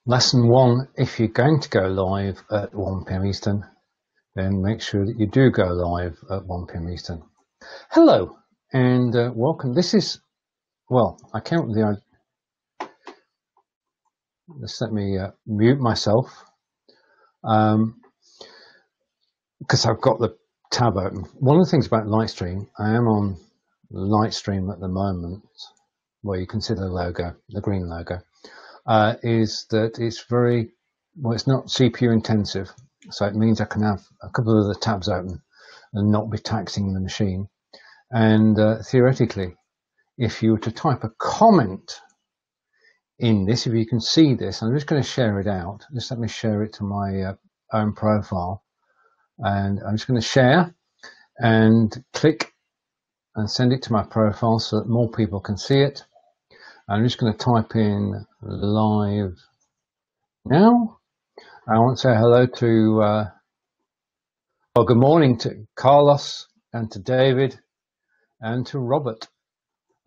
Lesson 1, if you're going to go live at 1 p.m. Eastern, then make sure that you do go live at 1 p.m. Eastern. Hello and welcome. This is, well, I count the, just let me mute myself because I've got the tab open. One of the things about Lightstream, I am on Lightstream at the moment, where you can see the logo, the green logo. Is that it's very, well, it's not CPU intensive. So it means I can have a couple of the tabs open and not be taxing the machine. And theoretically, if you were to type a comment in this, if you can see this, I'm just going to share it out. Just let me share it to my own profile. And I'm just going to share and click and send it to my profile so that more people can see it. I'm just going to type in live now. I want to say hello to, well, good morning to Carlos and to David and to Robert.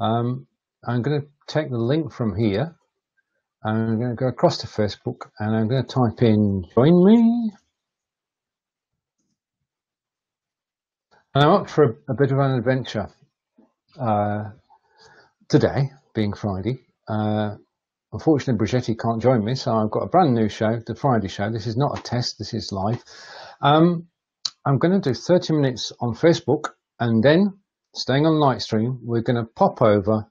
I'm going to take the link from here. I'm going to go across to Facebook and I'm going to type in join me. And I'm up for a bit of an adventure today, being Friday. Unfortunately, Brigetti can't join me, so I've got a brand new show, the Friday show. This is not a test, this is live. I'm going to do 30 minutes on Facebook, and then, staying on Lightstream, we're going to pop over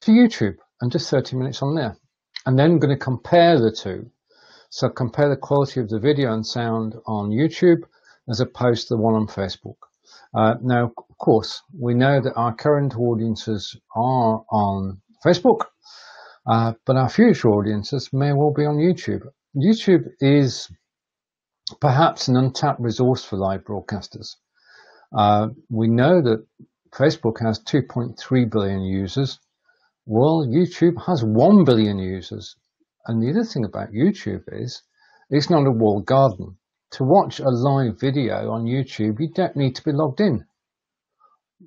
to YouTube and just 30 minutes on there. And then I'm going to compare the two. So compare the quality of the video and sound on YouTube as opposed to the one on Facebook. Now, of course, we know that our current audiences are on Facebook, but our future audiences may well be on YouTube. YouTube is perhaps an untapped resource for live broadcasters. We know that Facebook has 2.3 billion users. Well, YouTube has 1 billion users. And the other thing about YouTube is it's not a walled garden. To watch a live video on YouTube, you don't need to be logged in.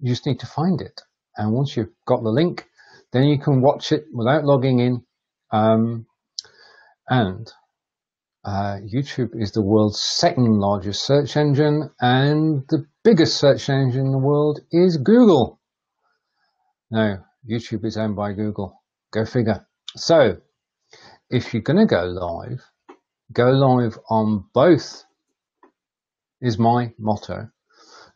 You just need to find it. And once you've got the link, then you can watch it without logging in. YouTube is the world's second largest search engine, and the biggest search engine in the world is Google. Now, YouTube is owned by Google. Go figure. So, if you're going to go live on both is my motto.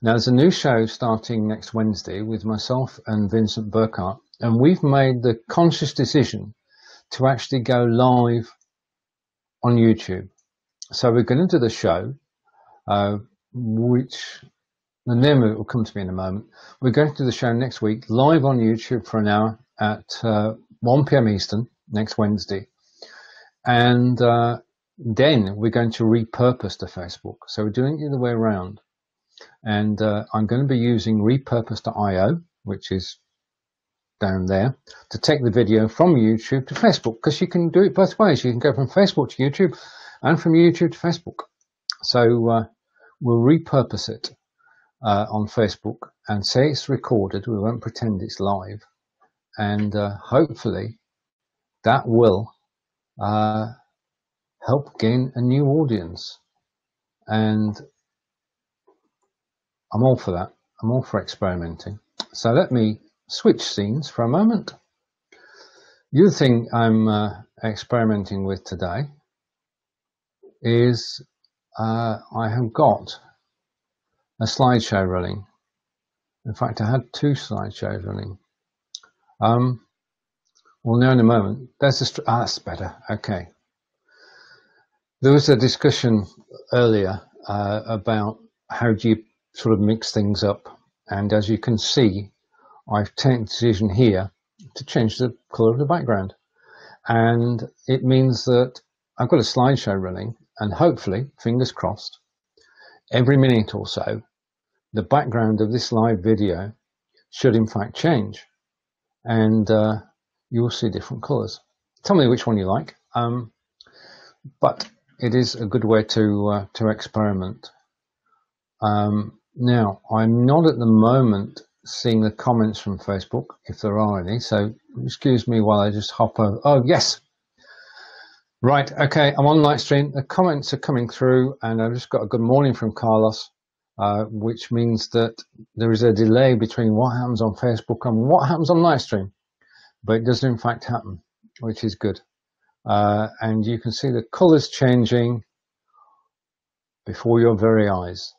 Now, there's a new show starting next Wednesday with myself and Vincent Burkhart, and we've made the conscious decision to actually go live on YouTube. So we're going to do the show, which the name of it will come to me in a moment. We're going to do the show next week live on YouTube for an hour at 1 p.m. Eastern next Wednesday. And then we're going to repurpose to Facebook. So we're doing it the other way around. And I'm going to be using repurpose.io, which is down there, to take the video from YouTube to Facebook, because you can do it both ways. You can go from Facebook to YouTube and from YouTube to Facebook. So we'll repurpose it on Facebook and say it's recorded. We won't pretend it's live. And hopefully that will help gain a new audience. And I'm all for that. I'm all for experimenting. So let me switch scenes for a moment. The other thing I'm experimenting with today is I have got a slideshow running. In fact, I had 2 slideshows running. Well, now in a moment, there's that's better. Okay. There was a discussion earlier about how do you sort of mix things up, and as you can see, I've taken the decision here to change the colour of the background, and it means that I've got a slideshow running, and hopefully, fingers crossed, every minute or so the background of this live video should in fact change, and you'll see different colours. Tell me which one you like, but it is a good way to experiment. Now, I'm not at the moment seeing the comments from Facebook, if there are any, so excuse me while I just hop over. Oh, yes. Right, okay, I'm on Lightstream. The comments are coming through, and I've just got a good morning from Carlos, which means that there is a delay between what happens on Facebook and what happens on Lightstream. But it does in fact happen, which is good. And you can see the colors changing before your very eyes.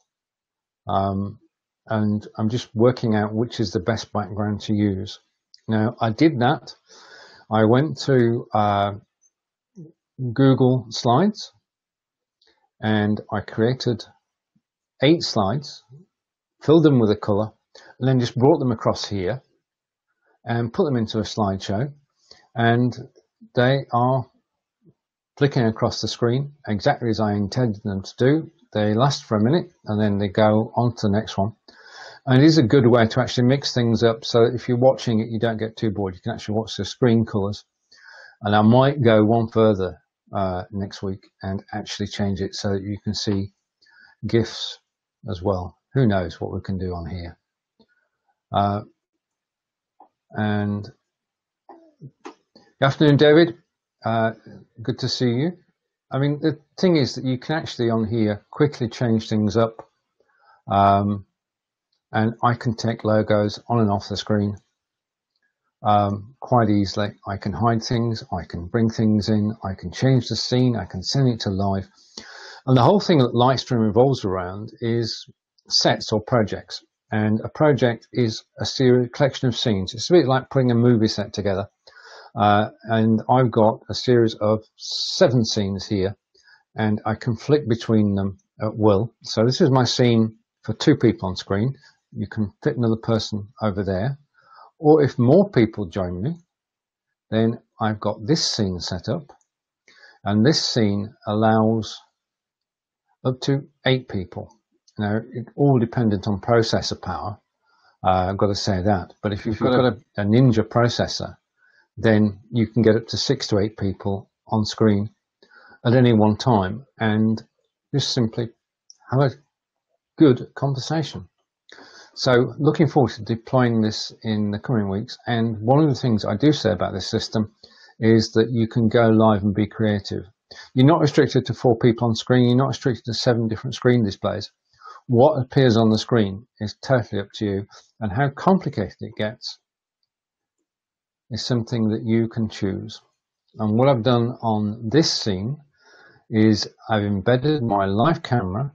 And I'm just working out which is the best background to use. Now, I did that. I went to Google Slides, and I created 8 slides, filled them with a color, and then just brought them across here and put them into a slideshow, and they are flicking across the screen exactly as I intended them to do. They last for a minute and then they go on to the next one. And it is a good way to actually mix things up so that if you're watching it, you don't get too bored. You can actually watch the screen colors. And I might go one further next week and actually change it so that you can see GIFs as well. Who knows what we can do on here. And good afternoon, David. Good to see you. I mean, the thing is that you can actually on here quickly change things up. And I can take logos on and off the screen quite easily. I can hide things, I can bring things in, I can change the scene, I can send it to live. And the whole thing that Lightstream revolves around is sets or projects. And a project is a collection of scenes. It's a bit like putting a movie set together. And I've got a series of 7 scenes here, and I can flick between them at will. So this is my scene for 2 people on screen. You can fit another person over there. Or if more people join me, then I've got this scene set up, and this scene allows up to 8 people. Now, it's all dependent on processor power. I've got to say that. But if you've got a Ninja processor, then you can get up to 6 to 8 people on screen at any one time and just simply have a good conversation. So looking forward to deploying this in the coming weeks. And one of the things I do say about this system is that you can go live and be creative. You're not restricted to 4 people on screen. You're not restricted to 7 different screen displays. What appears on the screen is totally up to you, and how complicated it gets is something that you can choose. And what I've done on this scene is I've embedded my live camera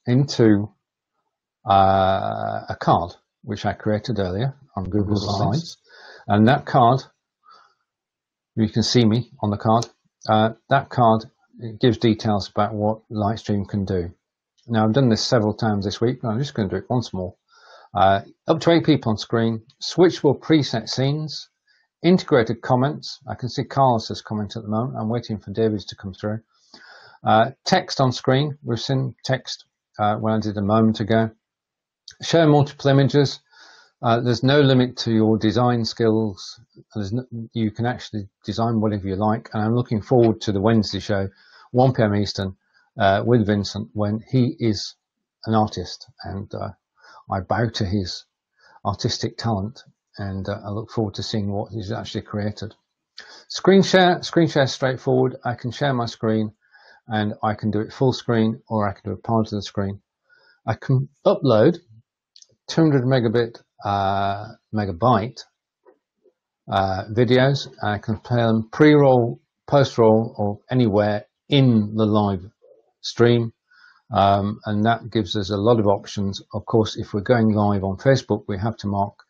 into a card which I created earlier on Google Slides, and that card, you can see me on the card. That card gives details about what Lightstream can do. Now, I've done this several times this week, but I'm just going to do it once more. Up to 8 people on screen, switchable preset scenes, integrated comments. I can see Carlos's comment at the moment. I'm waiting for David's to come through. Text on screen. We've seen text when I did a moment ago. Share multiple images. There's no limit to your design skills. You can actually design whatever you like. And I'm looking forward to the Wednesday show, 1 p.m. Eastern, with Vincent, when he is an artist. And I bow to his artistic talent. And I look forward to seeing what he's actually created. Screen share is straightforward. I can share my screen, and I can do it full screen, or I can do a part of the screen. I can upload 200 megabyte videos. I can play them pre-roll, post-roll, or anywhere in the live stream. And that gives us a lot of options. Of course, if we're going live on Facebook, we have to mark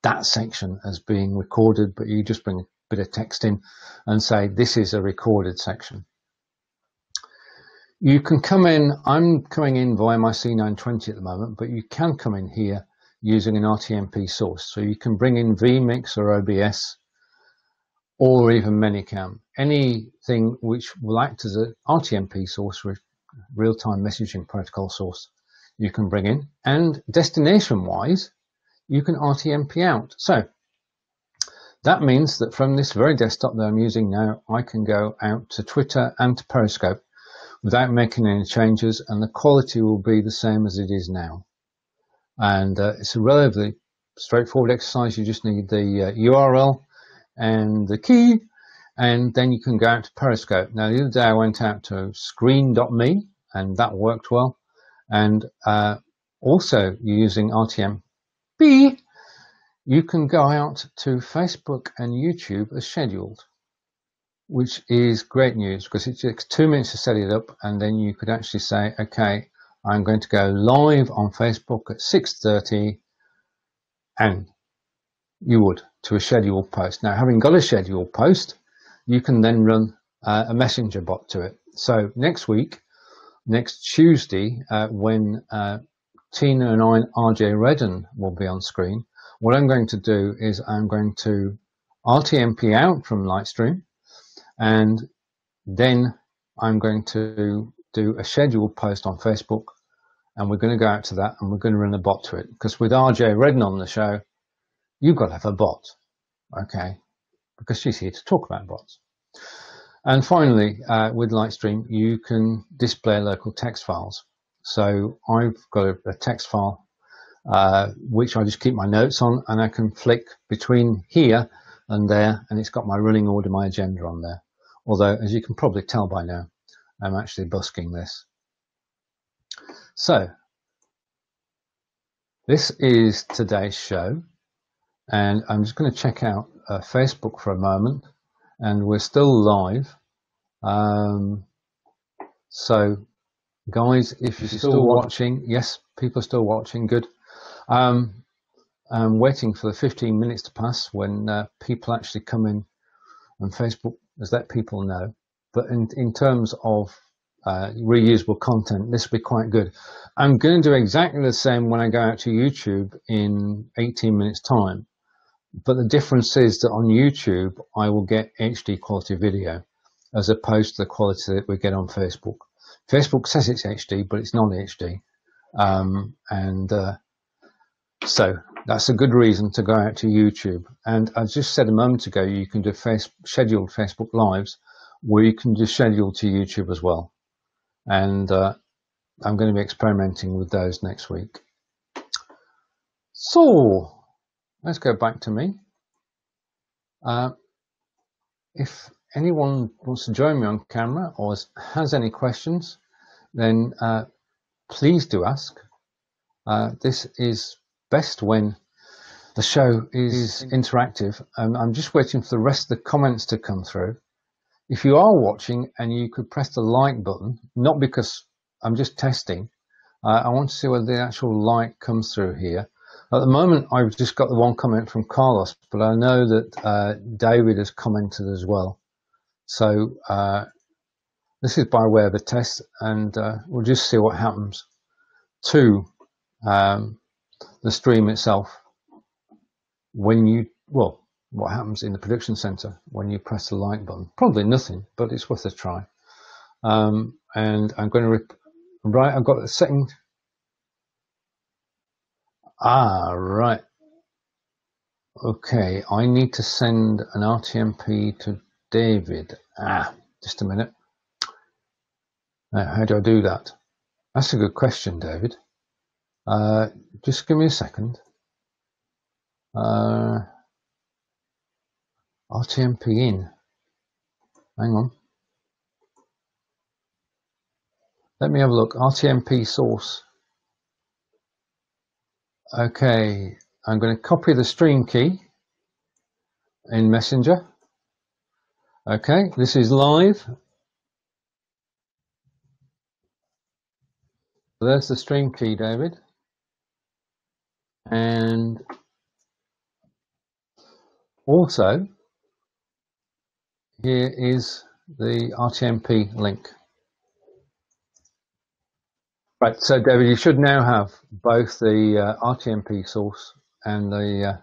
that section as being recorded, but you just bring a bit of text in and say this is a recorded section. You can come in, I'm coming in via my C920 at the moment, but you can come in here using an RTMP source. So you can bring in vMix or OBS or even Minicam, anything which will act as an RTMP source, real-time messaging protocol source, you can bring in. And destination-wise, you can RTMP out. So that means that from this very desktop that I'm using now, I can go out to Twitter and to Periscope without making any changes, and the quality will be the same as it is now. And it's a relatively straightforward exercise. You just need the URL and the key, and then you can go out to Periscope. Now, the other day I went out to screen.me, and that worked well. And also using RTMP, you can go out to Facebook and YouTube as scheduled, which is great news because it takes 2 minutes to set it up, and then you could actually say, okay, I'm going to go live on Facebook at 6:30, and you would to a scheduled post. Now, having got a scheduled post, you can then run a messenger bot to it. So next week, next Tuesday, when Tina and RJ Redden will be on screen, what I'm going to do is I'm going to RTMP out from Lightstream, and then I'm going to do a scheduled post on Facebook, and we're going to go out to that, and we're going to run a bot to it, because with RJ Redden on the show, you've got to have a bot, okay, because she's here to talk about bots. And finally, with Lightstream, you can display local text files. So I've got a text file which I just keep my notes on, and I can flick between here and there, and it's got my running order, my agenda on there. Although, as you can probably tell by now, I'm actually busking this. So this is today's show, and I'm just going to check out Facebook for a moment, and we're still live. So guys, if you're still watching, yes, people are still watching, good. I'm waiting for the 15 minutes to pass when people actually come in, and Facebook has let people know. But in terms of reusable content, this will be quite good. I'm going to do exactly the same when I go out to YouTube in 18 minutes time. But the difference is that on YouTube, I will get HD quality video as opposed to the quality that we get on Facebook. Facebook says it's HD, but it's not HD. So that's a good reason to go out to YouTube. And I just said a moment ago, you can do scheduled Facebook Lives where you can just schedule to YouTube as well. And I'm going to be experimenting with those next week. So let's go back to me. If anyone wants to join me on camera or has any questions, then please do ask. This is best when the show is interactive. I'm just waiting for the rest of the comments to come through. If you are watching and you could press the like button, not because I'm just testing, I want to see whether the actual like comes through here. At the moment, I've just got the one comment from Carlos, but I know that David has commented as well. So this is by way of a test, and we'll just see what happens to the stream itself when you, well, what happens in the production center when you press the like button. Probably nothing, but it's worth a try. And I'm going to, right, I've got the second. Right. Okay, I need to send an RTMP to David. Just a minute. How do I do that? That's a good question, David. Just give me a second. RTMP in. Hang on. Let me have a look. RTMP source. Okay, I'm going to copy the stream key in Messenger. Okay, this is live. There's the stream key, David. And also, here is the RTMP link. Right, so David, you should now have both the RTMP source and the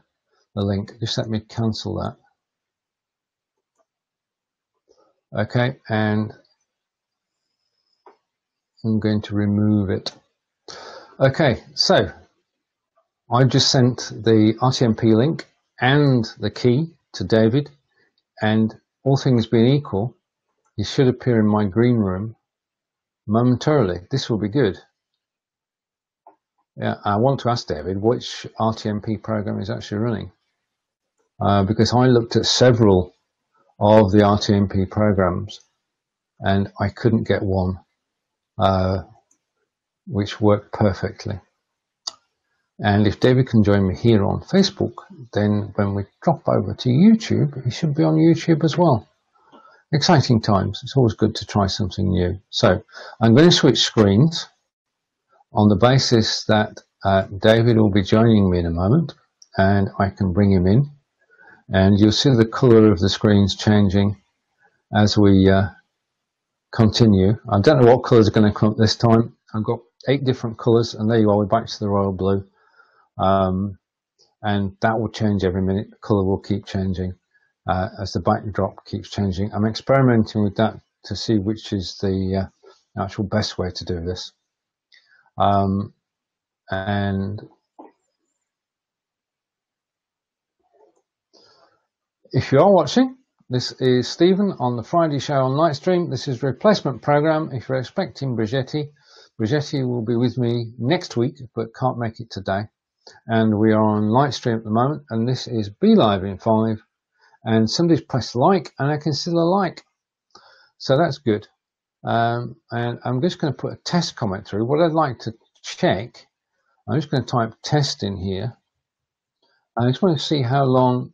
link. Just let me cancel that. Okay, and I'm going to remove it. Okay, so I've just sent the RTMP link and the key to David, and all things being equal, he should appear in my green room momentarily. This will be good. Yeah, I want to ask David which RTMP program is actually running, because I looked at several of the RTMP programs, and I couldn't get one which worked perfectly. And if David can join me here on Facebook, then when we drop over to YouTube, he should be on YouTube as well. Exciting times. It's always good to try something new. So I'm going to switch screens on the basis that David will be joining me in a moment, and I can bring him in, and you'll see the colour of the screens changing as we continue. I don't know what colours are going to come up this time. I've got 8 different colours, and there you are, we're back to the royal blue. And that will change every minute. The colour will keep changing as the backdrop keeps changing. I'm experimenting with that to see which is the actual best way to do this. And if you are watching, this is Stephen on the Friday show on Lightstream. This is a replacement program. If you're expecting Brigitte will be with me next week, but can't make it today. And we are on Lightstream at the moment, and this is Be Live in 5, and somebody's pressed like, and I can see the like, so that's good. And I'm just going to put a test comment through. What I'd like to check, I'm just going to type test in here, and I just want to see how long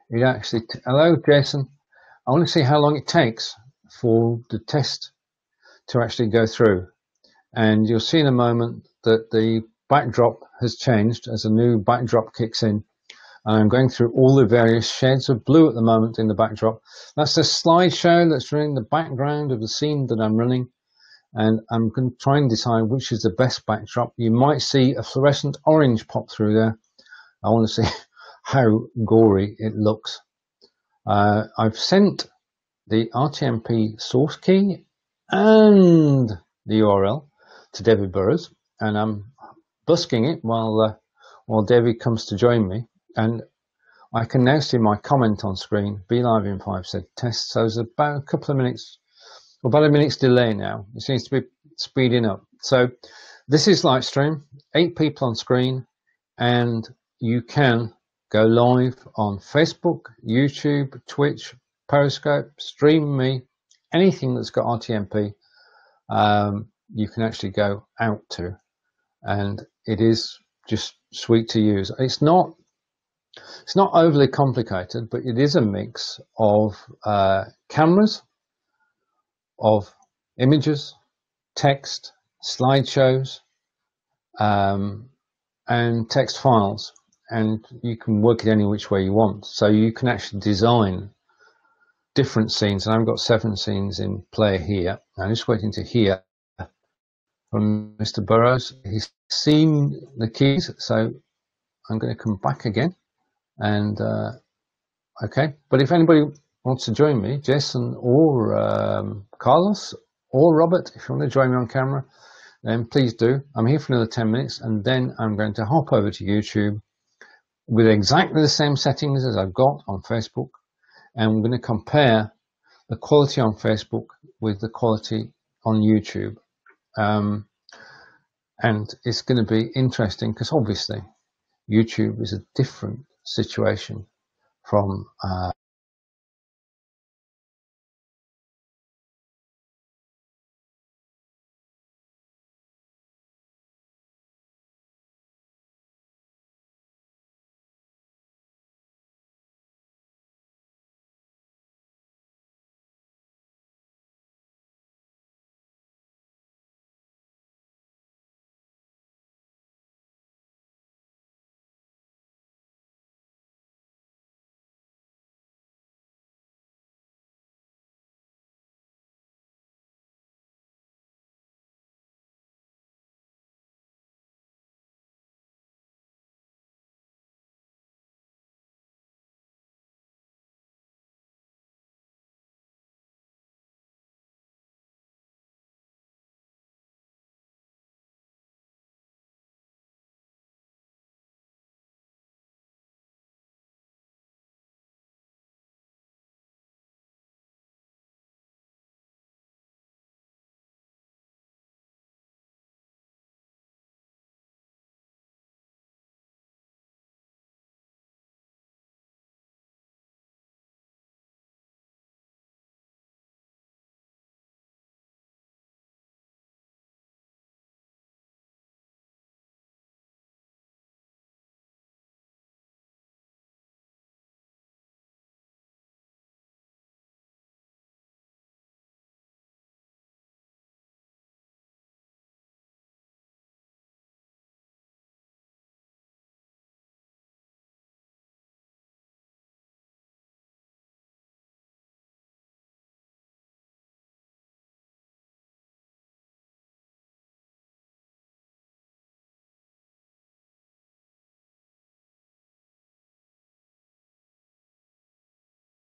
it actually, hello Jason, I want to see how long it takes for the test to actually go through. And you'll see in a moment that the backdrop has changed as a new backdrop kicks in. And I'm going through all the various shades of blue at the moment in the backdrop. That's the slideshow that's running the background of the scene that I'm running. And I'm going to try and decide which is the best backdrop. You might see a fluorescent orange pop through there. I want to see how gory it looks. I've sent the RTMP source key and the URL to David Burrows, and I'm busking it while David comes to join me. And I can now see my comment on screen. Be Live in 5 said test, so there's about a couple of minutes, about a minute's delay now. It seems to be speeding up. So this is Lightstream, 8 people on screen, and you can go live on Facebook, YouTube, Twitch, Periscope, stream me, anything that's got RTMP, you can actually go out to, and it is just sweet to use. It's not overly complicated, but it is a mix of cameras, of images, text, slideshows, and text files, and you can work it any which way you want. So you can actually design different scenes, and I've got 7 scenes in play here. I'm just waiting to hear from Mr. Burrows. He's seen the keys, so I'm going to come back again. And okay, but if anybody wants to join me, Jason or Carlos or Robert, if you want to join me on camera, then please do. I'm here for another 10 minutes, and then I'm going to hop over to YouTube with exactly the same settings as I've got on Facebook, and we're going to compare the quality on Facebook with the quality on YouTube. And it's going to be interesting because obviously YouTube is a different situation from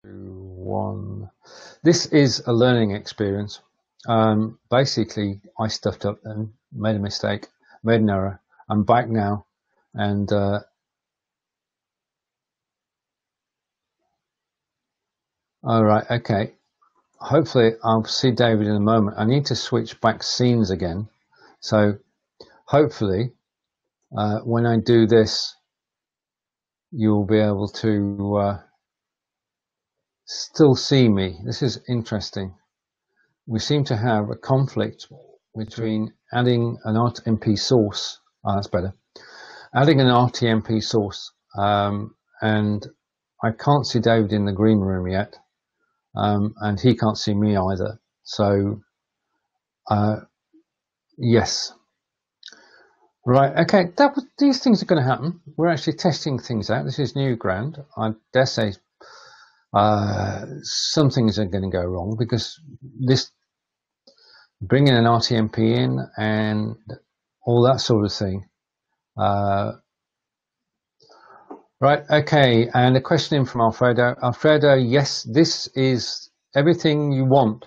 1. This is a learning experience. Basically, I stuffed up and made a mistake, made an error. I'm back now, and all right, okay. Hopefully, I'll see David in a moment. I need to switch back scenes again, so hopefully, when I do this, you'll be able to still see me. This is interesting. We seem to have a conflict between adding an RTMP source. That's better. Adding an RTMP source, and I can't see David in the green room yet, and he can't see me either. So, yes. Right, okay, these things are going to happen. We're actually testing things out. This is new ground. I dare say some things are going to go wrong, because this bringing an RTMP in and all that sort of thing. Right, okay, and a question in from Alfredo. Alfredo, yes, this is everything you want,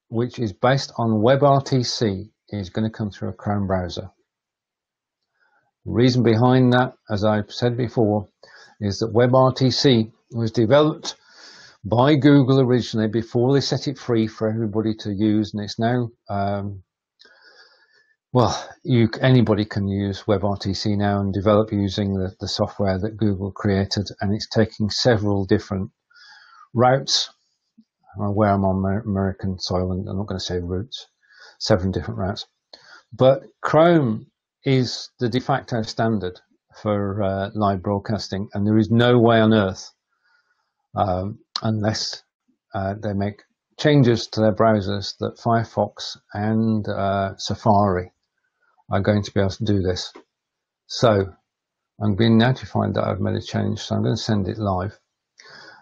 which is based on WebRTC, is going to come through a Chrome browser. The reason behind that, as I've said before, is that WebRTC was developed by Google originally before they set it free for everybody to use, and it's now well, anybody can use WebRTC now and develop using the software that Google created, and it's taking several different routes. Where I'm on American soil, and I'm not going to say routes, 7 different routes. But Chrome is the de facto standard for live broadcasting, and there is no way on earth, unless they make changes to their browsers, that Firefox and Safari are going to be able to do this. So I'm being notified that I've made a change, so I'm going to send it live.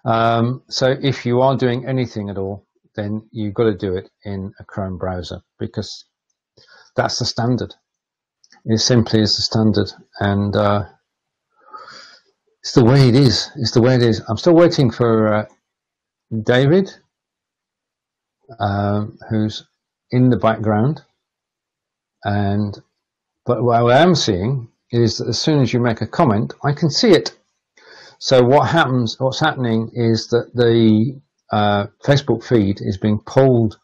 So if you are doing anything at all, then you've got to do it in a Chrome browser, because that's the standard. It simply is the standard, and it's the way it is. It's the way it is. I'm still waiting for David, who's in the background, but what I am seeing is that as soon as you make a comment, I can see it. So what's happening is that the Facebook feed is being pulled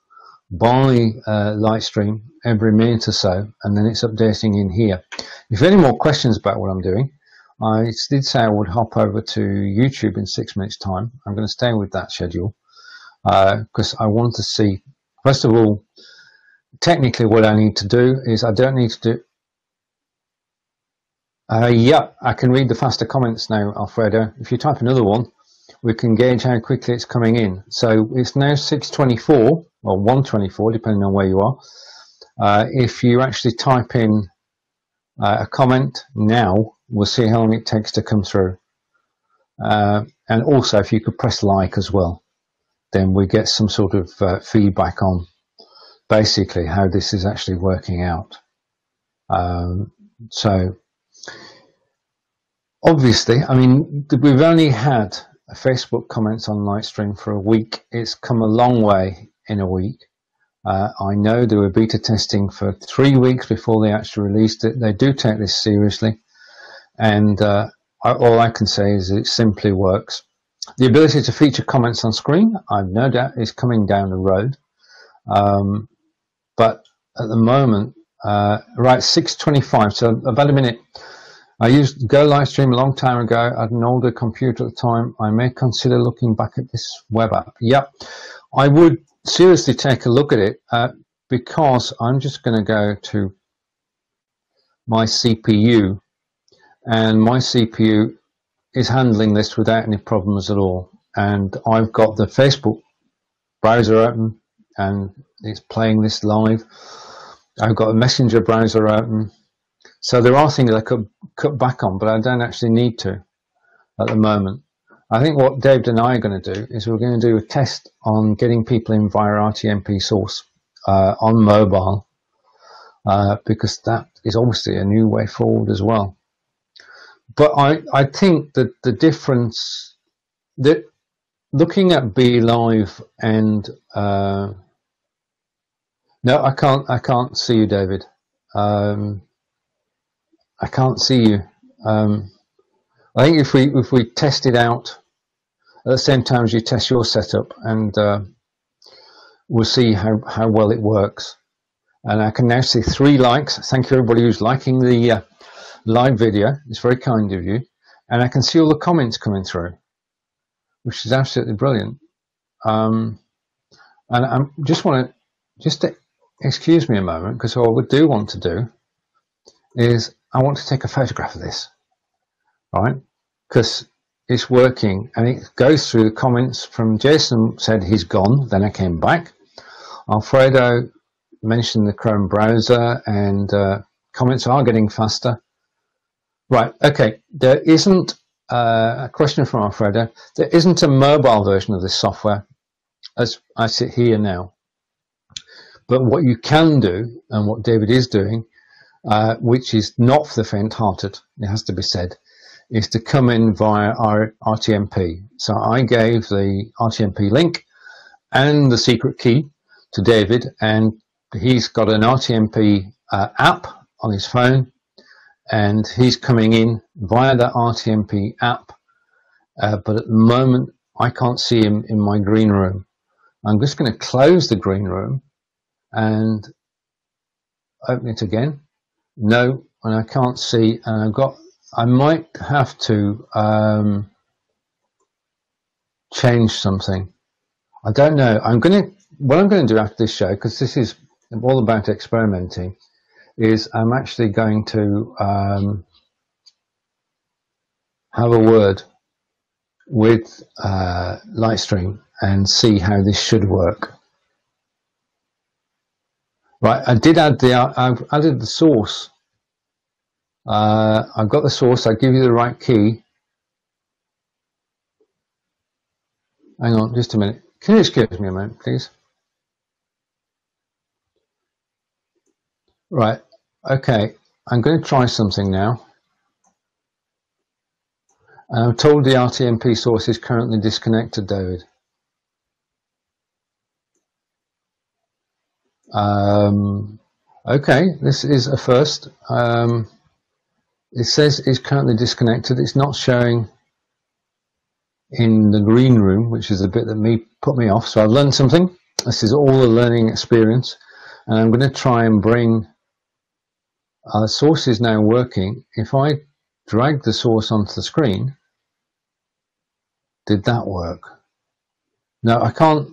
by Lightstream every minute or so, and then it's updating in here. If you have any more questions about what I'm doing, I did say I would hop over to YouTube in 6 minutes time. I'm going to stay with that schedule because I want to see, first of all, technically what I need to do is I don't need to do yeah, I can read the faster comments now, Alfredo. If you type another one, we can gauge how quickly it's coming in. So it's now 6:24 or 1:24, depending on where you are. If you actually type in a comment now, we'll see how long it takes to come through. And also, if you could press like as well, then we get some sort of feedback on basically how this is actually working out. So obviously, I mean, we've only had Facebook comments on Lightstream for a week. It's come a long way in a week. I know they were beta testing for 3 weeks before they actually released it. They do take this seriously, and all I can say is it simply works. The ability to feature comments on screen, I've no doubt, is coming down the road. But at the moment, right, 6:25, so about a minute. I used Go Lightstream a long time ago. I had an older computer at the time. I may consider looking back at this web app. Yep, I would seriously take a look at it because I'm just going to go to my CPU, and my CPU is handling this without any problems at all. And I've got the Facebook browser open, and it's playing this live. I've got a Messenger browser open. So there are things I could cut back on, but I don't actually need to at the moment. I think what David and I are going to do is we're going to do a test on getting people in via RTMP source on mobile, because that is obviously a new way forward as well. But I think that the difference, that looking at Be Live and no, I can't see you, David. I can't see you. I think if we test it out at the same time as you test your setup, and we'll see how well it works. And I can now see 3 likes. Thank you everybody who's liking the live video. It's very kind of you. And I can see all the comments coming through, which is absolutely brilliant. And I just want to excuse me a moment, because what I do want to do is I want to take a photograph of this, right? Because it's working, and it goes through the comments. From Jason said he's gone, then I came back. Alfredo mentioned the Chrome browser, and comments are getting faster. Right, okay, there isn't a question from Alfredo. There isn't a mobile version of this software as I sit here now. But what you can do, and what David is doing, which is not for the faint-hearted, it has to be said, is to come in via our RTMP. So I gave the RTMP link and the secret key to David, and he's got an RTMP app on his phone, and he's coming in via the RTMP app, but at the moment I can't see him in my green room. I'm just going to close the green room and open it again. No, and I can't see, and I might have to change something. I don't know. What I'm going to do after this show, because this is all about experimenting, is I'm actually going to have a word with Lightstream and see how this should work. Right, I've added the source. I've got the source. I give you the right key. Hang on, just a minute. Can you excuse me a moment, please? Right, okay. I'm going to try something now. And I'm told the RTMP source is currently disconnected, David. Okay, this is a first. It says it's currently disconnected. It's not showing in the green room, which is the bit that put me off. So I've learned something. This is all a learning experience, and I'm going to try and bring the source is now working. If I drag the source onto the screen, did that work? No, I can't.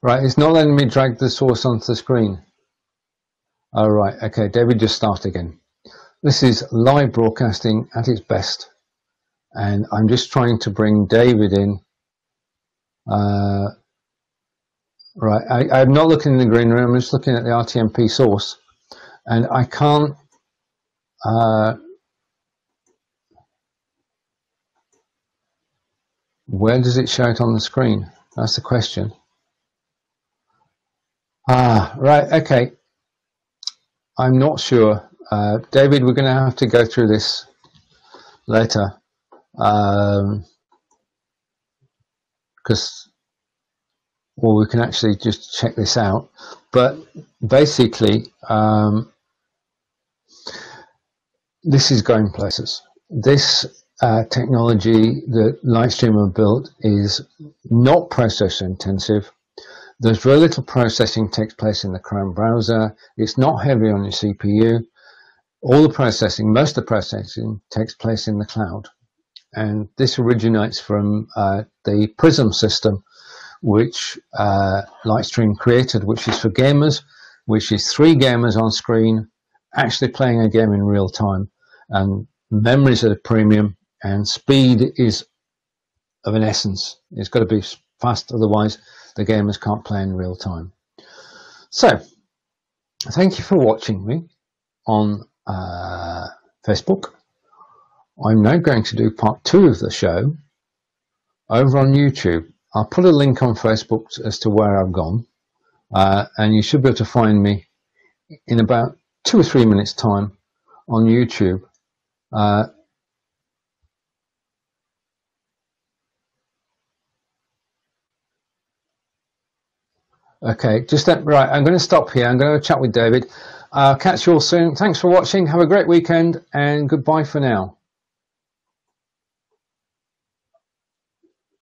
Right, it's not letting me drag the source onto the screen. Oh, right, okay, David, just start again. This is live broadcasting at its best, and I'm just trying to bring David in. Right, I'm not looking in the green room, I'm just looking at the RTMP source, and I can't where does it show it on the screen? That's the question. Right, okay. I'm not sure. David, we're going to have to go through this later. Because, well, we can actually just check this out. But basically, this is going places. This technology that Lightstream have built is not processor intensive. There's very little processing takes place in the Chrome browser. It's not heavy on your CPU. All the processing, most of the processing takes place in the cloud. And this originates from the Prism system, which Lightstream created, which is for gamers, which is 3 gamers on screen, actually playing a game in real time. And memories at a premium, and speed is of an essence. It's got to be fast, otherwise the gamers can't play in real time. So, thank you for watching me on Facebook. I'm now going to do part 2 of the show over on YouTube. I'll put a link on Facebook as to where I've gone, and you should be able to find me in about 2 or 3 minutes time on YouTube. Okay, right. I'm going to stop here. I'm going to chat with David. Catch you all soon. Thanks for watching. Have a great weekend and goodbye for now.